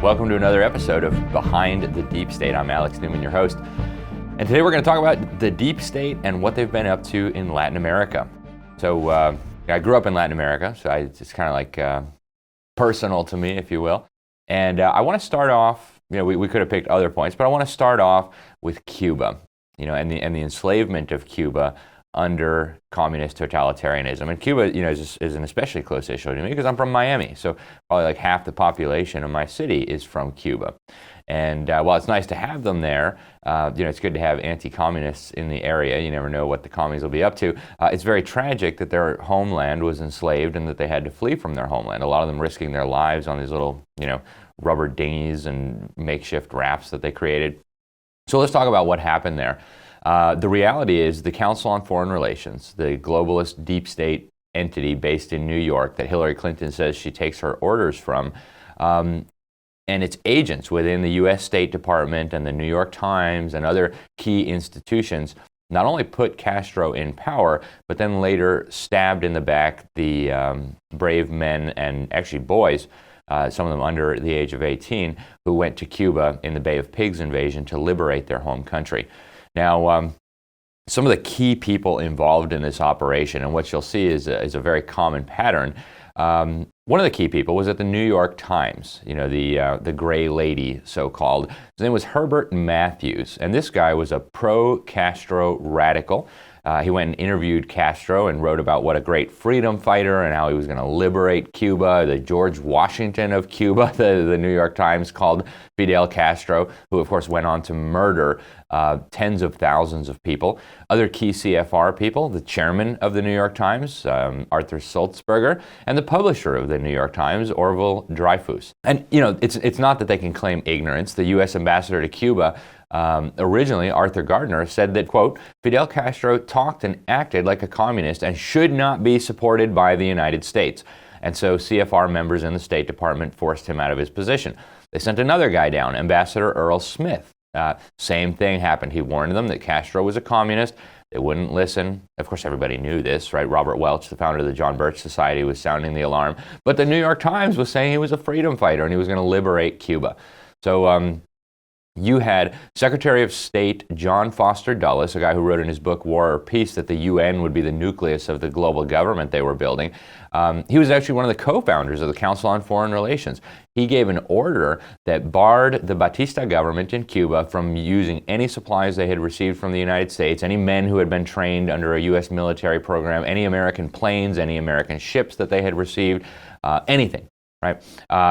Welcome to another episode of Behind the Deep State. I'm Alex Newman, your host. And today we're going to talk about the deep state and what they've been up to in Latin America. So I grew up in Latin America, so it's kind of like personal to me, if you will. And I want to start off, we could have picked other points, but I want to start off with Cuba, and the enslavement of Cuba under communist totalitarianism. And Cuba, is an especially close issue to me because I'm from Miami. So probably like half the population of my city is from Cuba. And while it's nice to have them there, it's good to have anti-communists in the area. You never know what the commies will be up to. It's very tragic that their homeland was enslaved and that they had to flee from their homeland. A lot of them risking their lives on these little, rubber dinghies and makeshift rafts that they created. So let's talk about what happened there. The reality is the Council on Foreign Relations, the globalist deep state entity based in New York that Hillary Clinton says she takes her orders from, and its agents within the U.S. State Department and the New York Times and other key institutions not only put Castro in power, but then later stabbed in the back the brave men and actually boys, some of them under the age of 18, who went to Cuba in the Bay of Pigs invasion to liberate their home country. Now, some of the key people involved in this operation, and what you'll see is a very common pattern. One of the key people was at the New York Times, the gray lady, so-called. His name was Herbert Matthews, and this guy was a pro-Castro radical. He went and interviewed Castro and wrote about what a great freedom fighter and how he was going to liberate Cuba, the George Washington of Cuba, the New York Times called Fidel Castro, who of course went on to murder tens of thousands of people. Other key CFR people, the chairman of the New York Times, Arthur Sulzberger, and the publisher of the New York Times, Orville Dreyfus. And, it's not that they can claim ignorance. The U.S. ambassador to Cuba, originally, Arthur Gardner, said that, quote, Fidel Castro talked and acted like a communist and should not be supported by the United States. And so CFR members in the State Department forced him out of his position. They sent another guy down, Ambassador Earl Smith. Same thing happened. He warned them that Castro was a communist. They wouldn't listen. Of course, everybody knew this, right? Robert Welch, the founder of the John Birch Society, was sounding the alarm. But the New York Times was saying he was a freedom fighter and he was going to liberate Cuba. So you had Secretary of State John Foster Dulles, a guy who wrote in his book War or Peace that the UN would be the nucleus of the global government they were building. He was actually one of the co-founders of the Council on Foreign Relations. He gave an order that barred the Batista government in Cuba from using any supplies they had received from the United States, any men who had been trained under a U.S. military program, any American planes, any American ships that they had received, anything. Right.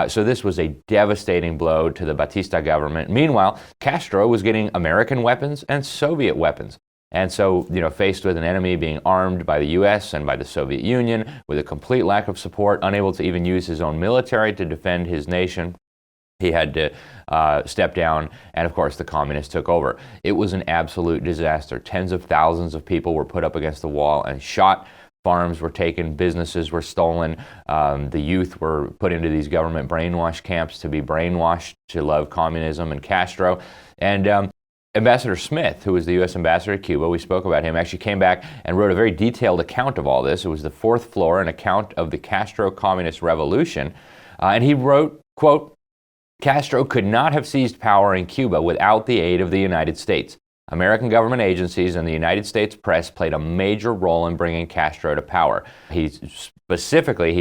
So this was a devastating blow to the Batista government. Meanwhile, Castro was getting American weapons and Soviet weapons. And so, faced with an enemy being armed by the U.S. and by the Soviet Union, with a complete lack of support, unable to even use his own military to defend his nation, he had to step down, and of course the communists took over. It was an absolute disaster. Tens of thousands of people were put up against the wall and shot. Farms were taken, businesses were stolen, the youth were put into these government brainwash camps to be brainwashed to love communism and Castro. And Ambassador Smith, who was the U.S. ambassador to Cuba, we spoke about him, actually came back and wrote a very detailed account of all this. It was the fourth floor, an account of the Castro Communist Revolution. And he wrote, quote, Castro could not have seized power in Cuba without the aid of the United States. American government agencies and the United States press played a major role in bringing Castro to power. He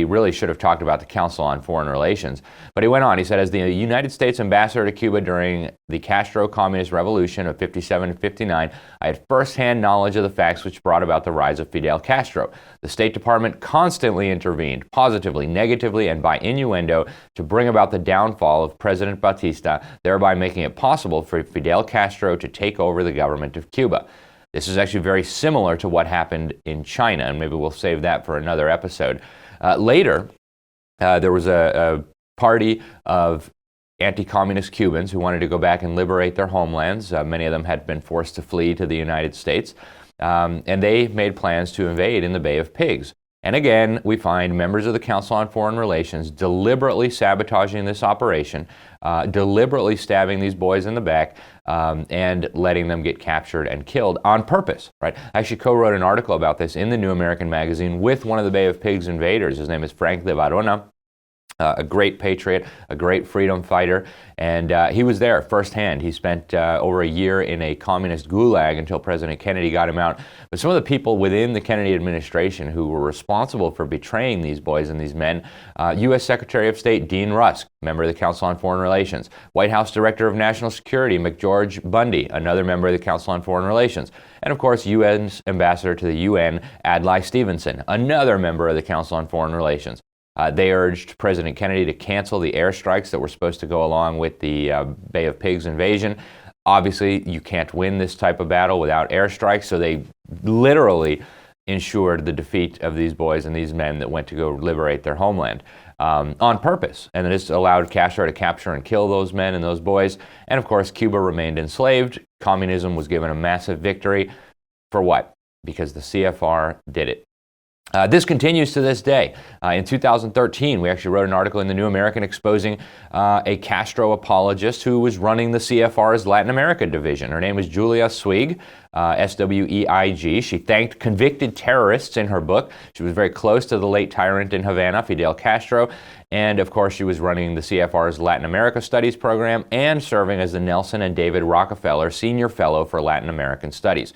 really should have talked about the Council on Foreign Relations. But he went on, he said, as the United States ambassador to Cuba during the Castro Communist Revolution of 57 and 59, I had firsthand knowledge of the facts which brought about the rise of Fidel Castro. The State Department constantly intervened, positively, negatively, and by innuendo, to bring about the downfall of President Batista, thereby making it possible for Fidel Castro to take over the government of Cuba. This is actually very similar to what happened in China, and maybe we'll save that for another episode. Later, there was a party of anti-communist Cubans who wanted to go back and liberate their homelands. Many of them had been forced to flee to the United States, and they made plans to invade in the Bay of Pigs. And again, we find members of the Council on Foreign Relations deliberately sabotaging this operation, deliberately stabbing these boys in the back, and letting them get captured and killed on purpose, right? I actually co-wrote an article about this in the New American Magazine with one of the Bay of Pigs invaders. His name is Frank de Varona. a great patriot, a great freedom fighter, and he was there firsthand. He spent over a year in a communist gulag until President Kennedy got him out. But some of the people within the Kennedy administration who were responsible for betraying these boys and these men, U.S. Secretary of State Dean Rusk, member of the Council on Foreign Relations, White House Director of National Security McGeorge Bundy, another member of the Council on Foreign Relations, and of course UN's Ambassador to the UN, Adlai Stevenson, another member of the Council on Foreign Relations. They urged President Kennedy to cancel the airstrikes that were supposed to go along with the Bay of Pigs invasion. Obviously, you can't win this type of battle without airstrikes, so they literally ensured the defeat of these boys and these men that went to go liberate their homeland on purpose. And this allowed Castro to capture and kill those men and those boys. And of course, Cuba remained enslaved. Communism was given a massive victory. For what? Because the CFR did it. This continues to this day. In 2013, we actually wrote an article in the New American exposing a Castro apologist who was running the CFR's Latin America division. Her name was Julia Swig, S-W-E-I-G. She thanked convicted terrorists in her book. She was very close to the late tyrant in Havana, Fidel Castro. And of course, she was running the CFR's Latin America Studies program and serving as the Nelson and David Rockefeller Senior Fellow for Latin American Studies.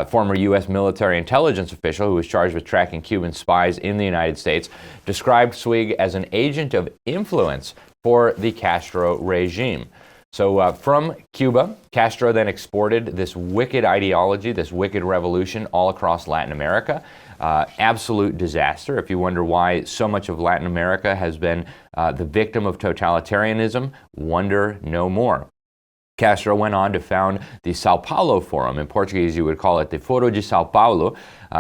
Former U.S. military intelligence official who was charged with tracking Cuban spies in the United States described Swig as an agent of influence for the Castro regime. So from Cuba, Castro then exported this wicked ideology, this wicked revolution all across Latin America. Absolute disaster. If you wonder why so much of Latin America has been the victim of totalitarianism, wonder no more. Castro went on to found the Sao Paulo Forum. In Portuguese, you would call it the Foro de Sao Paulo.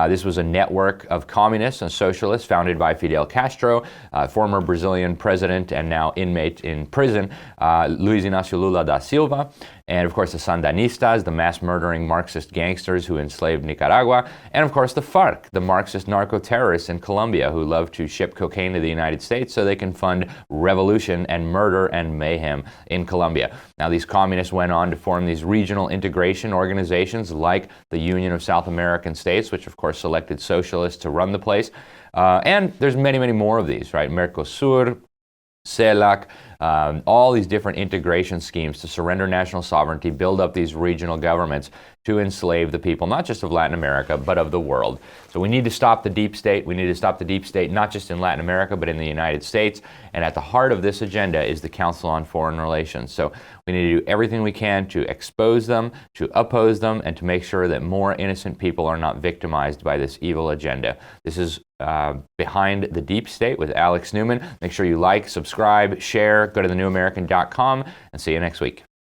This was a network of communists and socialists founded by Fidel Castro, former Brazilian president and now inmate in prison, Luiz Inácio Lula da Silva, and of course the Sandinistas, the mass-murdering Marxist gangsters who enslaved Nicaragua, and of course the FARC, the Marxist narco-terrorists in Colombia who love to ship cocaine to the United States so they can fund revolution and murder and mayhem in Colombia. Now these communists went on to form these regional integration organizations like the Union of South American States, which of course selected socialists to run the place. And there's many, many more of these, right? Mercosur, CELAC, all these different integration schemes to surrender national sovereignty, build up these regional governments to enslave the people, not just of Latin America, but of the world. So we need to stop the deep state. We need to stop the deep state, not just in Latin America, but in the United States. And at the heart of this agenda is the Council on Foreign Relations. So we need to do everything we can to expose them, to oppose them, and to make sure that more innocent people are not victimized by this evil agenda. This is Behind the Deep State with Alex Newman. Make sure you like, subscribe, share, go to thenewamerican.com, and see you next week.